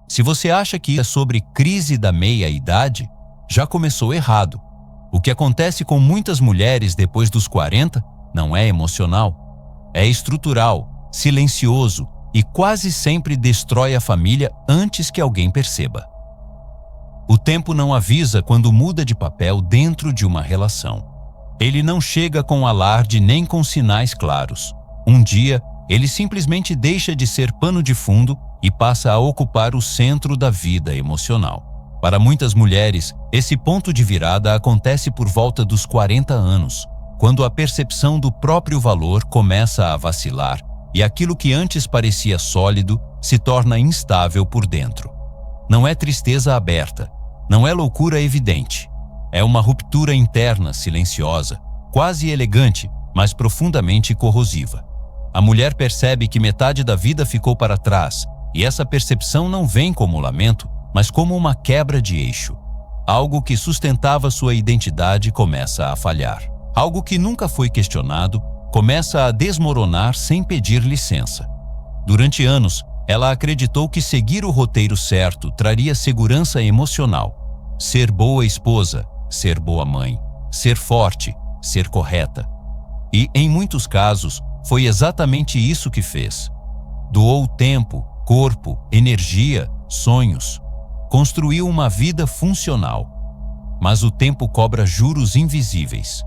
Se você acha que é sobre crise da meia-idade, já começou errado. O que acontece com muitas mulheres depois dos 40 não é emocional, é estrutural, silencioso e quase sempre destrói a família antes que alguém perceba. O tempo não avisa quando muda de papel dentro de uma relação. Ele não chega com alarde nem com sinais claros. Um dia, ele simplesmente deixa de ser pano de fundo e passa a ocupar o centro da vida emocional. Para muitas mulheres, esse ponto de virada acontece por volta dos 40 anos, quando a percepção do próprio valor começa a vacilar e aquilo que antes parecia sólido se torna instável por dentro. Não é tristeza aberta, não é loucura evidente. É uma ruptura interna silenciosa, quase elegante, mas profundamente corrosiva. A mulher percebe que metade da vida ficou para trás, e essa percepção não vem como lamento, mas como uma quebra de eixo. Algo que sustentava sua identidade começa a falhar. Algo que nunca foi questionado começa a desmoronar sem pedir licença. Durante anos, ela acreditou que seguir o roteiro certo traria segurança emocional. Ser boa esposa, ser boa mãe, ser forte, ser correta. E, em muitos casos, foi exatamente isso que fez. Doou tempo, corpo, energia, sonhos. Construiu uma vida funcional. Mas o tempo cobra juros invisíveis.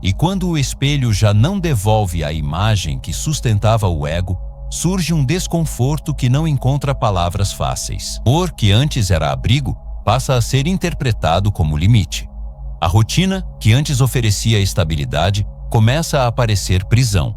E quando o espelho já não devolve a imagem que sustentava o ego, surge um desconforto que não encontra palavras fáceis. O amor que antes era abrigo passa a ser interpretado como limite. A rotina, que antes oferecia estabilidade, começa a parecer prisão.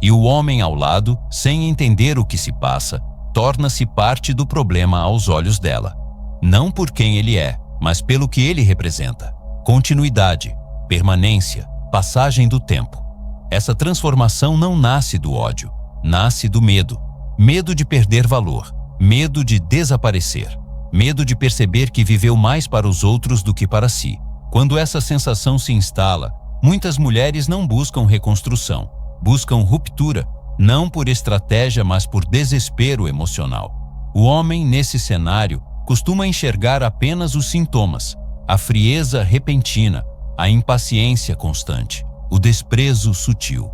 E o homem ao lado, sem entender o que se passa, torna-se parte do problema aos olhos dela. Não por quem ele é, mas pelo que ele representa. Continuidade, permanência, passagem do tempo. Essa transformação não nasce do ódio, nasce do medo. Medo de perder valor, medo de desaparecer, medo de perceber que viveu mais para os outros do que para si. Quando essa sensação se instala, muitas mulheres não buscam reconstrução, buscam ruptura, não por estratégia, mas por desespero emocional. O homem, nesse cenário, costuma enxergar apenas os sintomas, a frieza repentina, a impaciência constante, o desprezo sutil,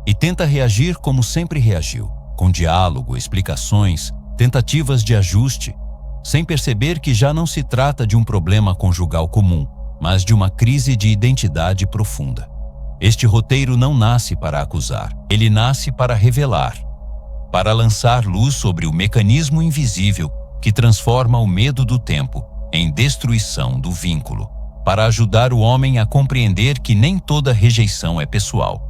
e tenta reagir como sempre reagiu, com diálogo, explicações, tentativas de ajuste, sem perceber que já não se trata de um problema conjugal comum, mas de uma crise de identidade profunda. Este roteiro não nasce para acusar, ele nasce para revelar, para lançar luz sobre o mecanismo invisível que transforma o medo do tempo em destruição do vínculo, para ajudar o homem a compreender que nem toda rejeição é pessoal.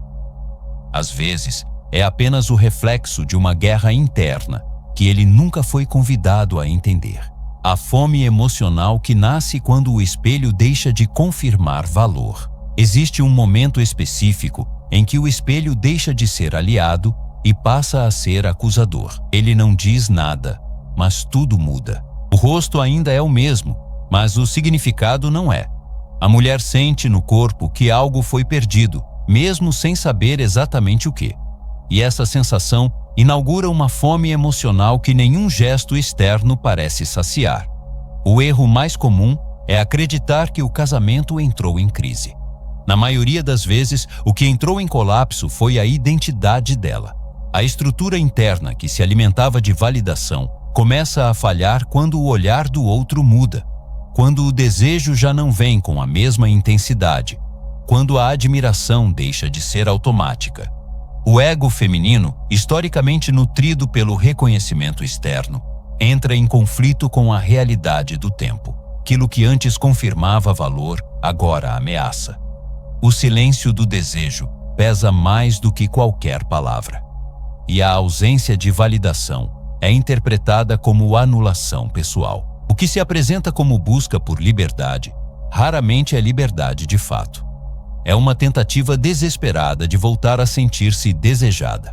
Às vezes, é apenas o reflexo de uma guerra interna que ele nunca foi convidado a entender. A fome emocional que nasce quando o espelho deixa de confirmar valor. Existe um momento específico em que o espelho deixa de ser aliado e passa a ser acusador. Ele não diz nada, mas tudo muda. O rosto ainda é o mesmo, mas o significado não é. A mulher sente no corpo que algo foi perdido, mesmo sem saber exatamente o que. E essa sensação inaugura uma fome emocional que nenhum gesto externo parece saciar. O erro mais comum é acreditar que o casamento entrou em crise. Na maioria das vezes, o que entrou em colapso foi a identidade dela. A estrutura interna que se alimentava de validação começa a falhar quando o olhar do outro muda, quando o desejo já não vem com a mesma intensidade, quando a admiração deixa de ser automática. O ego feminino, historicamente nutrido pelo reconhecimento externo, entra em conflito com a realidade do tempo. Aquilo que antes confirmava valor, agora ameaça. O silêncio do desejo pesa mais do que qualquer palavra. E a ausência de validação é interpretada como anulação pessoal. O que se apresenta como busca por liberdade, raramente é liberdade de fato. É uma tentativa desesperada de voltar a sentir-se desejada,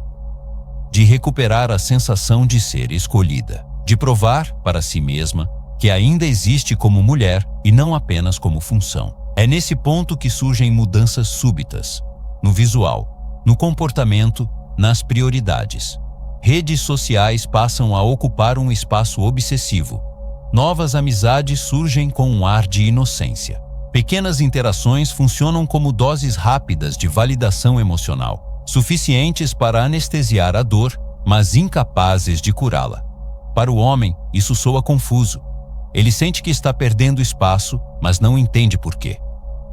de recuperar a sensação de ser escolhida, de provar para si mesma que ainda existe como mulher e não apenas como função. É nesse ponto que surgem mudanças súbitas, no visual, no comportamento, nas prioridades. Redes sociais passam a ocupar um espaço obsessivo. Novas amizades surgem com um ar de inocência. Pequenas interações funcionam como doses rápidas de validação emocional, suficientes para anestesiar a dor, mas incapazes de curá-la. Para o homem, isso soa confuso. Ele sente que está perdendo espaço, mas não entende por quê.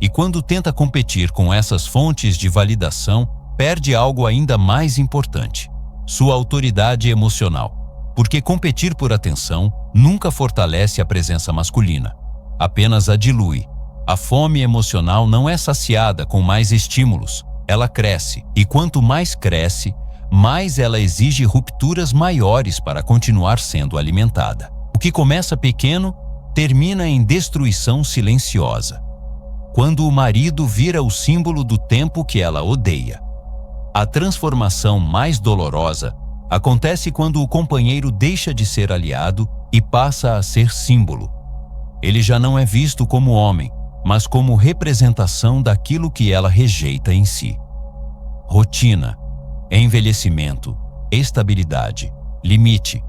E quando tenta competir com essas fontes de validação, perde algo ainda mais importante: sua autoridade emocional. Porque competir por atenção nunca fortalece a presença masculina, apenas a dilui. A fome emocional não é saciada com mais estímulos, ela cresce, e quanto mais cresce, mais ela exige rupturas maiores para continuar sendo alimentada. O que começa pequeno termina em destruição silenciosa. Quando o marido vira o símbolo do tempo que ela odeia. A transformação mais dolorosa acontece quando o companheiro deixa de ser aliado e passa a ser símbolo. Ele já não é visto como homem, mas como representação daquilo que ela rejeita em si. Rotina, envelhecimento, estabilidade, limite.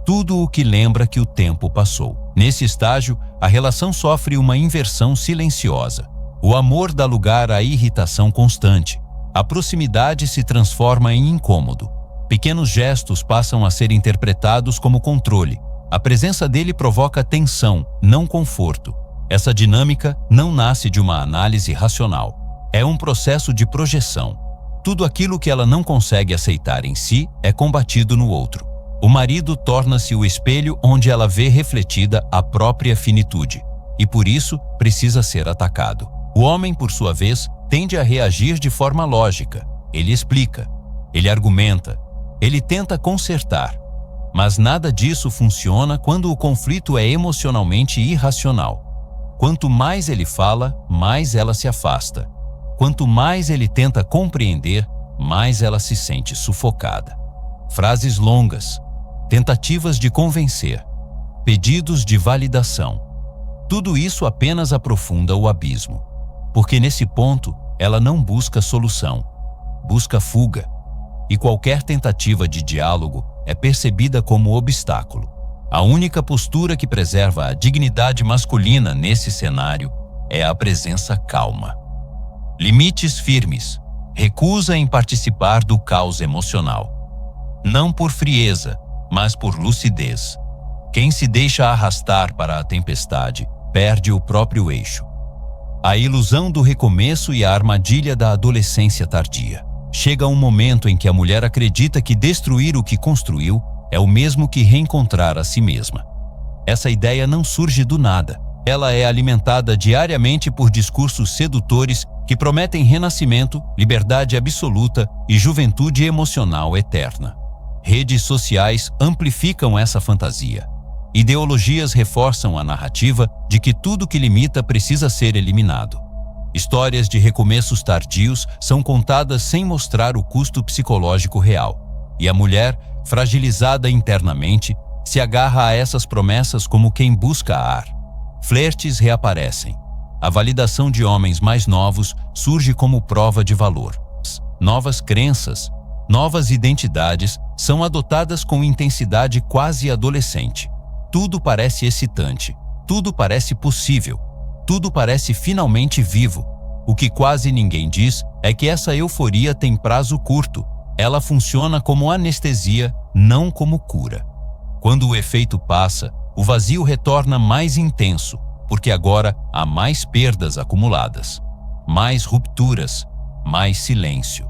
Tudo o que lembra que o tempo passou. Nesse estágio, a relação sofre uma inversão silenciosa. O amor dá lugar à irritação constante. A proximidade se transforma em incômodo. Pequenos gestos passam a ser interpretados como controle. A presença dele provoca tensão, não conforto. Essa dinâmica não nasce de uma análise racional. É um processo de projeção. Tudo aquilo que ela não consegue aceitar em si é combatido no outro. O marido torna-se o espelho onde ela vê refletida a própria finitude, e por isso precisa ser atacado. O homem, por sua vez, tende a reagir de forma lógica. Ele explica, ele argumenta, ele tenta consertar. Mas nada disso funciona quando o conflito é emocionalmente irracional. Quanto mais ele fala, mais ela se afasta. Quanto mais ele tenta compreender, mais ela se sente sufocada. Frases longas, tentativas de convencer, pedidos de validação. Tudo isso apenas aprofunda o abismo. Porque nesse ponto, ela não busca solução, busca fuga. E qualquer tentativa de diálogo é percebida como obstáculo. A única postura que preserva a dignidade masculina nesse cenário é a presença calma. Limites firmes, recusa em participar do caos emocional. Não por frieza, mas por lucidez. Quem se deixa arrastar para a tempestade perde o próprio eixo. A ilusão do recomeço e a armadilha da adolescência tardia. Chega um momento em que a mulher acredita que destruir o que construiu é o mesmo que reencontrar a si mesma. Essa ideia não surge do nada. Ela é alimentada diariamente por discursos sedutores que prometem renascimento, liberdade absoluta e juventude emocional eterna. Redes sociais amplificam essa fantasia. Ideologias reforçam a narrativa de que tudo que limita precisa ser eliminado. Histórias de recomeços tardios são contadas sem mostrar o custo psicológico real. E a mulher, fragilizada internamente, se agarra a essas promessas como quem busca ar. Flertes reaparecem. A validação de homens mais novos surge como prova de valor. Novas crenças, novas identidades são adotadas com intensidade quase adolescente. Tudo parece excitante, tudo parece possível, tudo parece finalmente vivo. O que quase ninguém diz é que essa euforia tem prazo curto. Ela funciona como anestesia, não como cura. Quando o efeito passa, o vazio retorna mais intenso, porque agora há mais perdas acumuladas, mais rupturas, mais silêncio.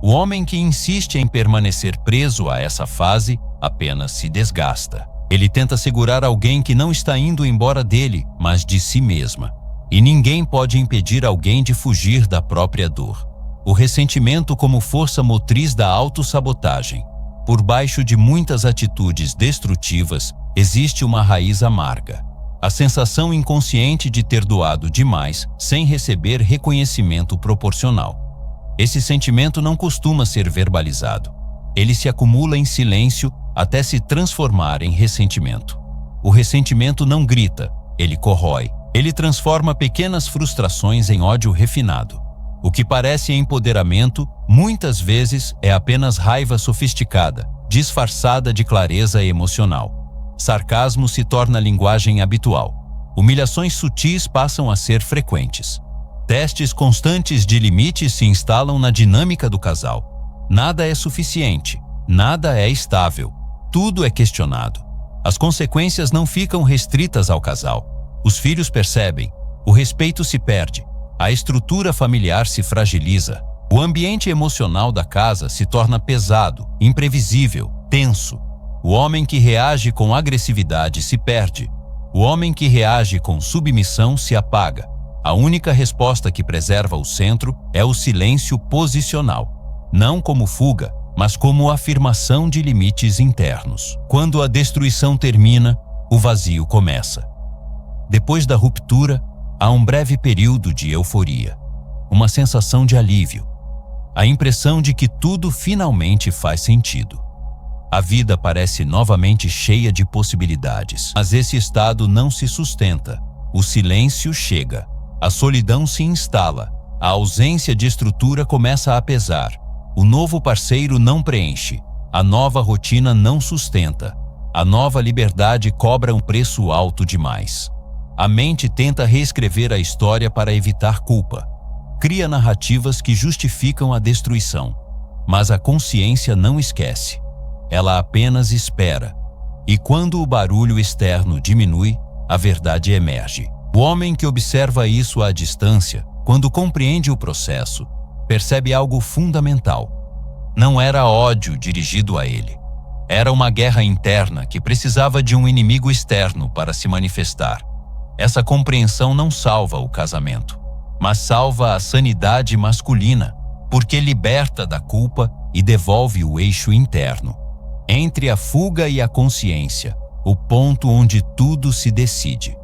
O homem que insiste em permanecer preso a essa fase apenas se desgasta. Ele tenta segurar alguém que não está indo embora dele, mas de si mesma. E ninguém pode impedir alguém de fugir da própria dor. O ressentimento como força motriz da autossabotagem. Por baixo de muitas atitudes destrutivas, existe uma raiz amarga. A sensação inconsciente de ter doado demais sem receber reconhecimento proporcional. Esse sentimento não costuma ser verbalizado. Ele se acumula em silêncio até se transformar em ressentimento. O ressentimento não grita, ele corrói. Ele transforma pequenas frustrações em ódio refinado. O que parece empoderamento, muitas vezes, é apenas raiva sofisticada, disfarçada de clareza emocional. Sarcasmo se torna linguagem habitual. Humilhações sutis passam a ser frequentes. Testes constantes de limites se instalam na dinâmica do casal. Nada é suficiente, nada é estável, tudo é questionado. As consequências não ficam restritas ao casal. Os filhos percebem, o respeito se perde, a estrutura familiar se fragiliza. O ambiente emocional da casa se torna pesado, imprevisível, tenso. O homem que reage com agressividade se perde. O homem que reage com submissão se apaga. A única resposta que preserva o centro é o silêncio posicional, não como fuga, mas como afirmação de limites internos. Quando a destruição termina, o vazio começa. Depois da ruptura, há um breve período de euforia, uma sensação de alívio, a impressão de que tudo finalmente faz sentido. A vida parece novamente cheia de possibilidades, mas esse estado não se sustenta. O silêncio chega, a solidão se instala, a ausência de estrutura começa a pesar. O novo parceiro não preenche, a nova rotina não sustenta, a nova liberdade cobra um preço alto demais. A mente tenta reescrever a história para evitar culpa. Cria narrativas que justificam a destruição, mas a consciência não esquece. Ela apenas espera. E quando o barulho externo diminui, a verdade emerge. O homem que observa isso à distância, quando compreende o processo, percebe algo fundamental. Não era ódio dirigido a ele. Era uma guerra interna que precisava de um inimigo externo para se manifestar. Essa compreensão não salva o casamento, mas salva a sanidade masculina, porque liberta da culpa e devolve o eixo interno. Entre a fuga e a consciência, o ponto onde tudo se decide.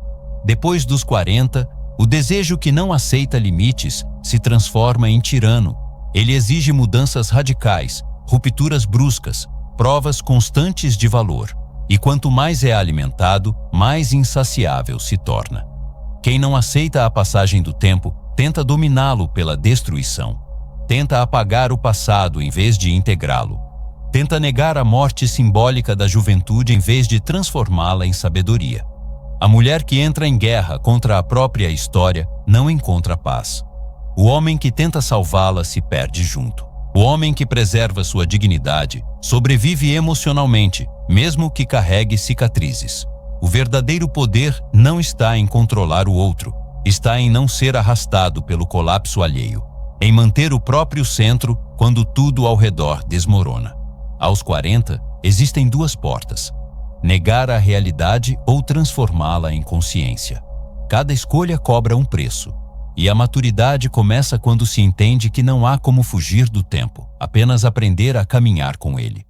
Depois dos 40, o desejo que não aceita limites se transforma em tirano. Ele exige mudanças radicais, rupturas bruscas, provas constantes de valor. E quanto mais é alimentado, mais insaciável se torna. Quem não aceita a passagem do tempo tenta dominá-lo pela destruição. Tenta apagar o passado em vez de integrá-lo. Tenta negar a morte simbólica da juventude em vez de transformá-la em sabedoria. A mulher que entra em guerra contra a própria história não encontra paz. O homem que tenta salvá-la se perde junto. O homem que preserva sua dignidade sobrevive emocionalmente, mesmo que carregue cicatrizes. O verdadeiro poder não está em controlar o outro, está em não ser arrastado pelo colapso alheio, em manter o próprio centro quando tudo ao redor desmorona. Aos 40, existem duas portas: negar a realidade ou transformá-la em consciência. Cada escolha cobra um preço. E a maturidade começa quando se entende que não há como fugir do tempo, apenas aprender a caminhar com ele.